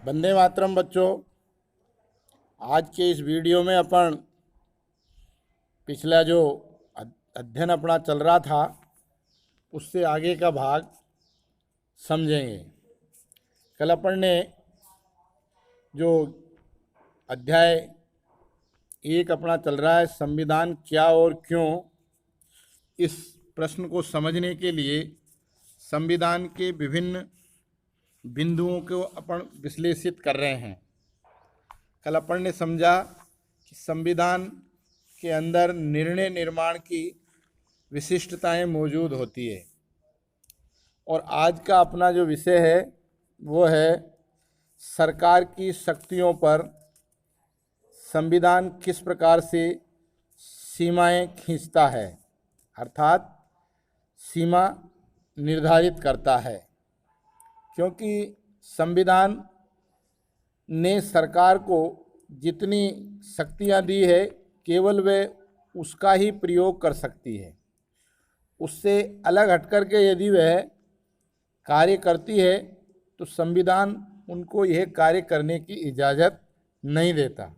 वंदे मातरम बच्चों। आज के इस वीडियो में अपन पिछला जो अध्ययन अपना चल रहा था उससे आगे का भाग समझेंगे। कल अपन ने जो अध्याय 1 अपना चल रहा है संविधान क्या और क्यों, इस प्रश्न को समझने के लिए संविधान के विभिन्न बिंदुओं को अपन विश्लेषित कर रहे हैं। कल अपन ने समझा कि संविधान के अंदर निर्णय निर्माण की विशिष्टताएं मौजूद होती है और आज का अपना जो विषय है वो है सरकार की शक्तियों पर संविधान किस प्रकार से सीमाएं खींचता है, अर्थात सीमा निर्धारित करता है। क्योंकि संविधान ने सरकार को जितनी शक्तियां दी है केवल वह उसका ही प्रयोग कर सकती है। उससे अलग हटकर के यदि वह कार्य करती है तो संविधान उनको यह कार्य करने की इजाज़त नहीं देता।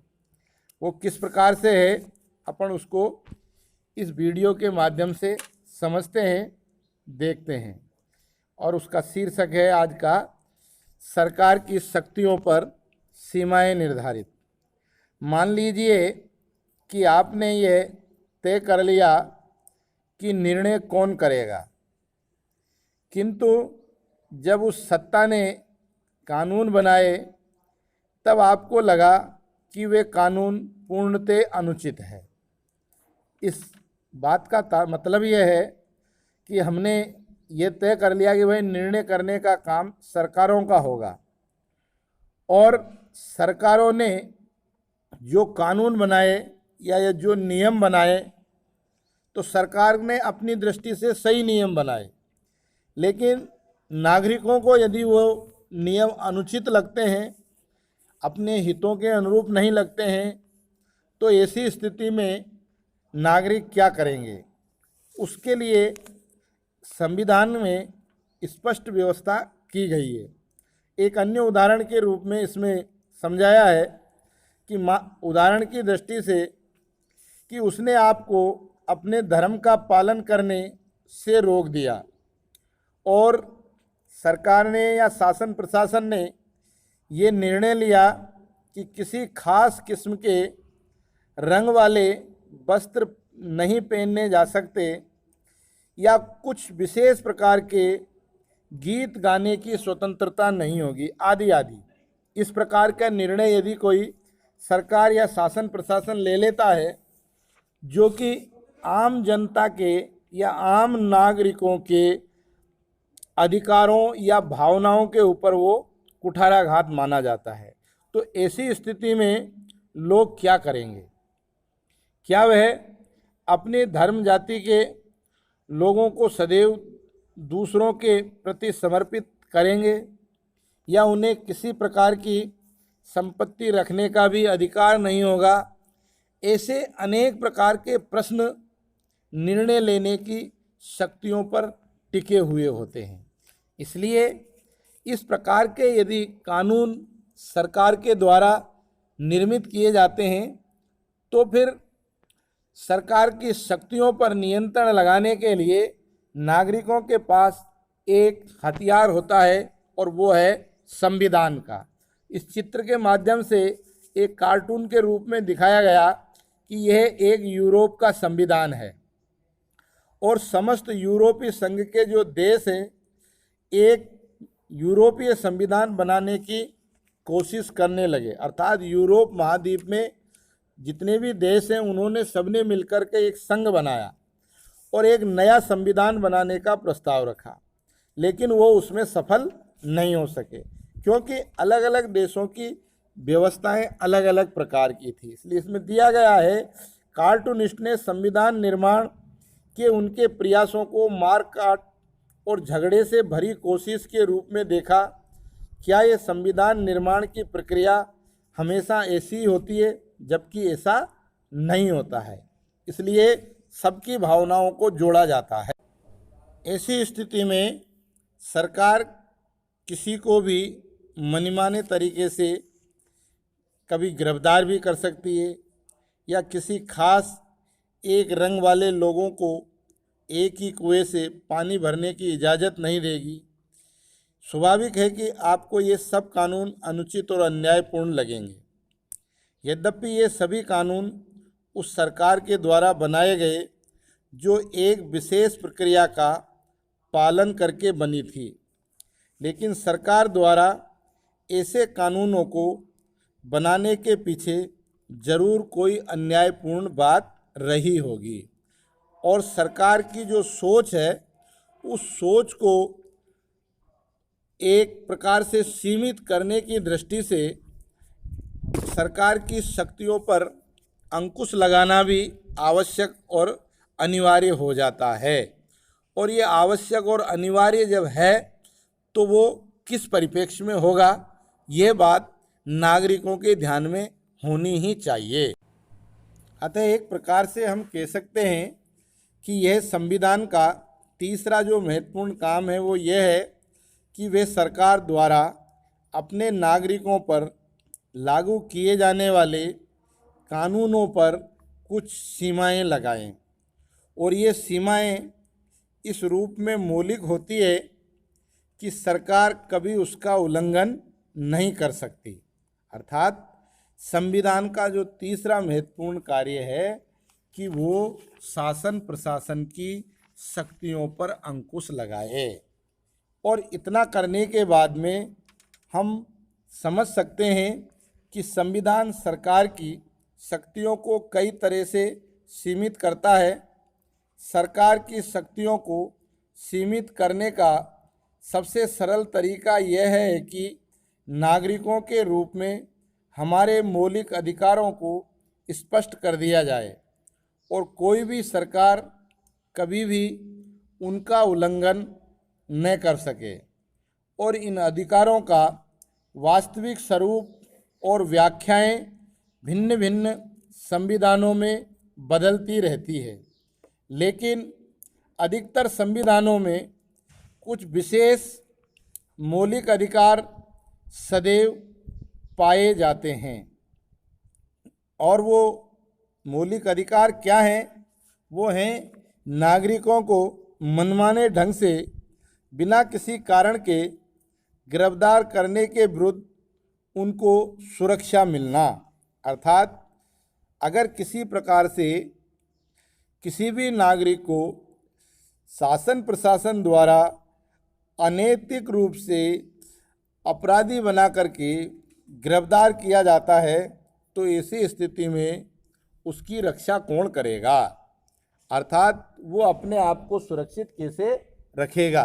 वो किस प्रकार से है अपन उसको इस वीडियो के माध्यम से समझते हैं, देखते हैं। और उसका शीर्षक है आज का सरकार की शक्तियों पर सीमाएं निर्धारित। मान लीजिए कि आपने ये तय कर लिया कि निर्णय कौन करेगा, किंतु जब उस सत्ता ने कानून बनाए तब आपको लगा कि वे कानून पूर्णतः अनुचित है। इस बात का मतलब यह है कि हमने ये तय कर लिया कि भाई निर्णय करने का काम सरकारों का होगा और सरकारों ने जो कानून बनाए या जो नियम बनाए तो सरकार ने अपनी दृष्टि से सही नियम बनाए, लेकिन नागरिकों को यदि वो नियम अनुचित लगते हैं, अपने हितों के अनुरूप नहीं लगते हैं, तो ऐसी स्थिति में नागरिक क्या करेंगे। उसके लिए संविधान में स्पष्ट व्यवस्था की गई है। एक अन्य उदाहरण के रूप में इसमें समझाया है कि उदाहरण की दृष्टि से कि उसने आपको अपने धर्म का पालन करने से रोक दिया और सरकार ने या शासन प्रशासन ने ये निर्णय लिया कि किसी खास किस्म के रंग वाले वस्त्र नहीं पहनने जा सकते या कुछ विशेष प्रकार के गीत गाने की स्वतंत्रता नहीं होगी, आदि आदि। इस प्रकार का निर्णय यदि कोई सरकार या शासन प्रशासन ले लेता है जो कि आम जनता के या आम नागरिकों के अधिकारों या भावनाओं के ऊपर वो कुठाराघात माना जाता है, तो ऐसी स्थिति में लोग क्या करेंगे। क्या वह अपने धर्म जाति के लोगों को सदैव दूसरों के प्रति समर्पित करेंगे या उन्हें किसी प्रकार की संपत्ति रखने का भी अधिकार नहीं होगा। ऐसे अनेक प्रकार के प्रश्न निर्णय लेने की शक्तियों पर टिके हुए होते हैं। इसलिए इस प्रकार के यदि कानून सरकार के द्वारा निर्मित किए जाते हैं तो फिर सरकार की शक्तियों पर नियंत्रण लगाने के लिए नागरिकों के पास एक हथियार होता है और वो है संविधान का। इस चित्र के माध्यम से एक कार्टून के रूप में दिखाया गया कि यह एक यूरोप का संविधान है और समस्त यूरोपीय संघ के जो देश हैं एक यूरोपीय संविधान बनाने की कोशिश करने लगे। अर्थात यूरोप महाद्वीप में जितने भी देश हैं उन्होंने सबने मिलकर के एक संघ बनाया और एक नया संविधान बनाने का प्रस्ताव रखा, लेकिन वो उसमें सफल नहीं हो सके क्योंकि अलग अलग देशों की व्यवस्थाएं अलग अलग प्रकार की थी। इसलिए इसमें दिया गया है कार्टूनिस्ट ने संविधान निर्माण के उनके प्रयासों को मारकाट और झगड़े से भरी कोशिश के रूप में देखा। क्या ये संविधान निर्माण की प्रक्रिया हमेशा ऐसी ही होती है, जबकि ऐसा नहीं होता है। इसलिए सबकी भावनाओं को जोड़ा जाता है। ऐसी स्थिति में सरकार किसी को भी मनमाने तरीके से कभी गिरफ्तार भी कर सकती है, या किसी खास एक रंग वाले लोगों को एक ही कुएं से पानी भरने की इजाज़त नहीं देगी। स्वाभाविक है कि आपको ये सब कानून अनुचित और अन्यायपूर्ण लगेंगे। यद्यपि ये सभी कानून उस सरकार के द्वारा बनाए गए जो एक विशेष प्रक्रिया का पालन करके बनी थी, लेकिन सरकार द्वारा ऐसे कानूनों को बनाने के पीछे जरूर कोई अन्यायपूर्ण बात रही होगी, और सरकार की जो सोच है उस सोच को एक प्रकार से सीमित करने की दृष्टि से सरकार की शक्तियों पर अंकुश लगाना भी आवश्यक और अनिवार्य हो जाता है। और ये आवश्यक और अनिवार्य जब है तो वो किस परिप्रेक्ष्य में होगा, ये बात नागरिकों के ध्यान में होनी ही चाहिए। अतः एक प्रकार से हम कह सकते हैं कि यह संविधान का तीसरा जो महत्वपूर्ण काम है वो यह है कि वे सरकार द्वारा अपने नागरिकों पर लागू किए जाने वाले कानूनों पर कुछ सीमाएं लगाएं, और ये सीमाएं इस रूप में मौलिक होती है कि सरकार कभी उसका उल्लंघन नहीं कर सकती। अर्थात संविधान का जो तीसरा महत्वपूर्ण कार्य है कि वो शासन प्रशासन की शक्तियों पर अंकुश लगाए, और इतना करने के बाद में हम समझ सकते हैं कि संविधान सरकार की शक्तियों को कई तरह से सीमित करता है। सरकार की शक्तियों को सीमित करने का सबसे सरल तरीका यह है कि नागरिकों के रूप में हमारे मौलिक अधिकारों को स्पष्ट कर दिया जाए, और कोई भी सरकार कभी भी उनका उल्लंघन न कर सके, और इन अधिकारों का वास्तविक स्वरूप और व्याख्याएं भिन्न भिन्न संविधानों में बदलती रहती है। लेकिन अधिकतर संविधानों में कुछ विशेष मौलिक अधिकार सदैव पाए जाते हैं, और वो मौलिक अधिकार क्या हैं? वो हैं नागरिकों को मनमाने ढंग से बिना किसी कारण के गिरफ्तार करने के विरुद्ध उनको सुरक्षा मिलना। अर्थात अगर किसी प्रकार से किसी भी नागरिक को शासन प्रशासन द्वारा अनैतिक रूप से अपराधी बना करके गिरफ्तार किया जाता है तो ऐसी स्थिति में उसकी रक्षा कौन करेगा? अर्थात वो अपने आप को सुरक्षित कैसे रखेगा?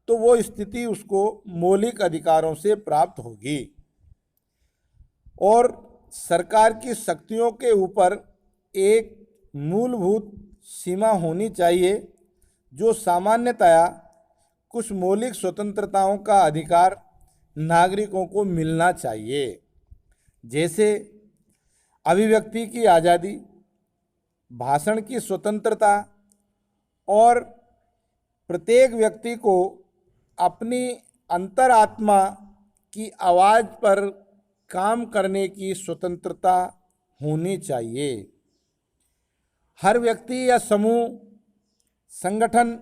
तो वो स्थिति उसको मौलिक अधिकारों से प्राप्त होगी। और सरकार की शक्तियों के ऊपर एक मूलभूत सीमा होनी चाहिए जो सामान्यतया कुछ मौलिक स्वतंत्रताओं का अधिकार नागरिकों को मिलना चाहिए, जैसे अभिव्यक्ति की आज़ादी, भाषण की स्वतंत्रता, और प्रत्येक व्यक्ति को अपनी अंतरात्मा की आवाज़ पर काम करने की स्वतंत्रता होनी चाहिए। हर व्यक्ति या समूह संगठन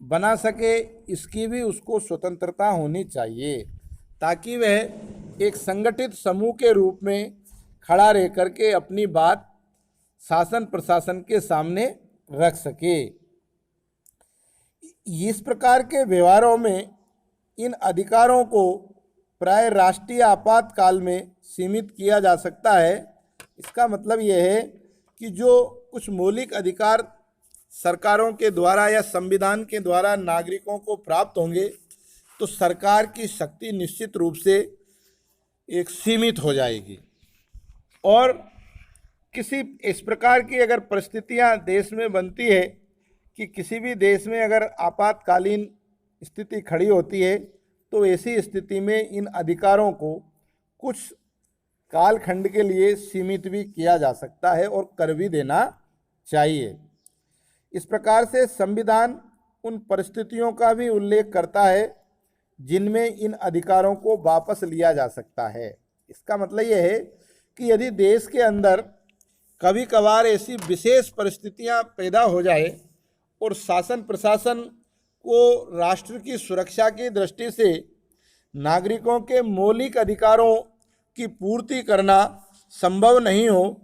बना सके, इसकी भी उसको स्वतंत्रता होनी चाहिए, ताकि वह एक संगठित समूह के रूप में खड़ा रह कर के अपनी बात शासन प्रशासन के सामने रख सके। इस प्रकार के व्यवहारों में इन अधिकारों को प्राय राष्ट्रीय आपातकाल में सीमित किया जा सकता है। इसका मतलब यह है कि जो कुछ मौलिक अधिकार सरकारों के द्वारा या संविधान के द्वारा नागरिकों को प्राप्त होंगे तो सरकार की शक्ति निश्चित रूप से एक सीमित हो जाएगी। और किसी इस प्रकार की अगर परिस्थितियां देश में बनती है कि किसी भी देश में अगर आपातकालीन स्थिति खड़ी होती है तो ऐसी स्थिति में इन अधिकारों को कुछ कालखंड के लिए सीमित भी किया जा सकता है और कर भी देना चाहिए। इस प्रकार से संविधान उन परिस्थितियों का भी उल्लेख करता है जिनमें इन अधिकारों को वापस लिया जा सकता है। इसका मतलब यह है कि यदि देश के अंदर कभी कभार ऐसी विशेष परिस्थितियां पैदा हो जाए और शासन प्रशासन को राष्ट्र की सुरक्षा की दृष्टि से नागरिकों के मौलिक अधिकारों की पूर्ति करना संभव नहीं हो,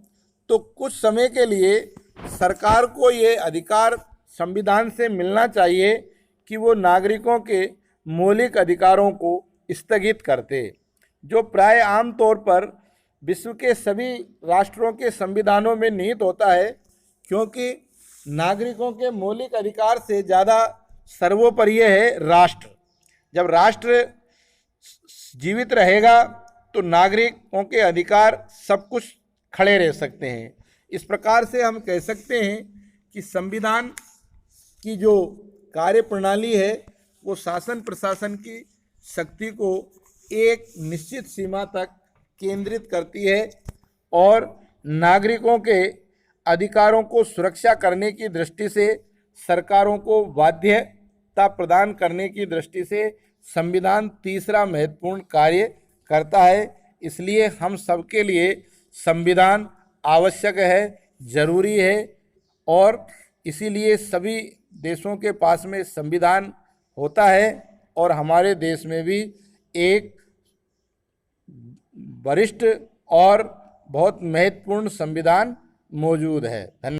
तो कुछ समय के लिए सरकार को ये अधिकार संविधान से मिलना चाहिए कि वो नागरिकों के मौलिक अधिकारों को स्थगित करते, जो प्राय आमतौर पर विश्व के सभी राष्ट्रों के संविधानों में निहित होता है, क्योंकि नागरिकों के मौलिक अधिकार से ज़्यादा सर्वोपरि है राष्ट्र। जब राष्ट्र जीवित रहेगा तो नागरिकों के अधिकार सब कुछ खड़े रह सकते हैं। इस प्रकार से हम कह सकते हैं कि संविधान की जो कार्य प्रणाली है वो शासन प्रशासन की शक्ति को एक निश्चित सीमा तक केंद्रित करती है और नागरिकों के अधिकारों को सुरक्षा करने की दृष्टि से सरकारों को बाध्यता प्रदान करने की दृष्टि से संविधान तीसरा महत्वपूर्ण कार्य करता है। इसलिए हम सबके लिए संविधान आवश्यक है, जरूरी है और इसीलिए सभी देशों के पास में संविधान होता है और हमारे देश में भी एक वरिष्ठ और बहुत महत्वपूर्ण संविधान मौजूद है। धन्यवाद।